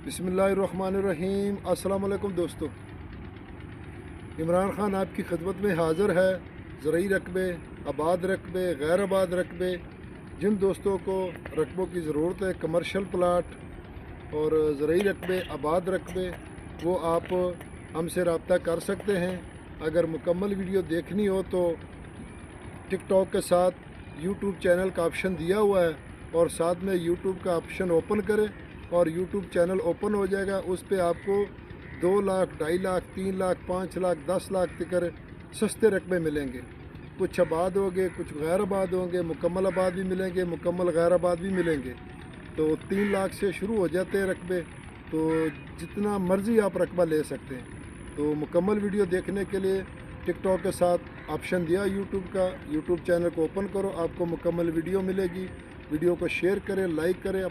बिस्मिल्लाहिर्रहमानिर्रहीम। अस्सलाम वालेकुम दोस्तों, इमरान ख़ान आपकी खिदमत में हाज़िर है। ज़रूरी रकबे, आबाद रकबे, गैर आबाद रकबे, जिन दोस्तों को रकबों की ज़रूरत है, कमर्शल प्लाट और ज़रूरी रकबे, आबाद रकबे, वो आप हमसे रब्ता कर सकते हैं। अगर मुकम्मल वीडियो देखनी हो तो टिकटॉक के साथ यूट्यूब चैनल का ऑप्शन दिया हुआ है और साथ में यूट्यूब का ऑप्शन ओपन करें और यूट्यूब चैनल ओपन हो जाएगा। उस पर आपको 2 लाख, 2.5 लाख, 3 लाख, 5 लाख, 10 लाख तक सस्ते रकबे मिलेंगे। कुछ आबाद होंगे, कुछ गैर आबाद होंगे, मुकम्मल आबाद भी मिलेंगे, मुकम्मल गैर आबाद भी मिलेंगे। तो 3 लाख से शुरू हो जाते हैं रकबे, तो जितना मर्ज़ी आप रकबा ले सकते हैं। तो मुकम्मल वीडियो देखने के लिए टिकटॉक के साथ ऑप्शन दिया यूट्यूब का, यूट्यूब चैनल को ओपन करो, आपको मुकम्मल वीडियो मिलेगी। वीडियो को शेयर करें, लाइक करें।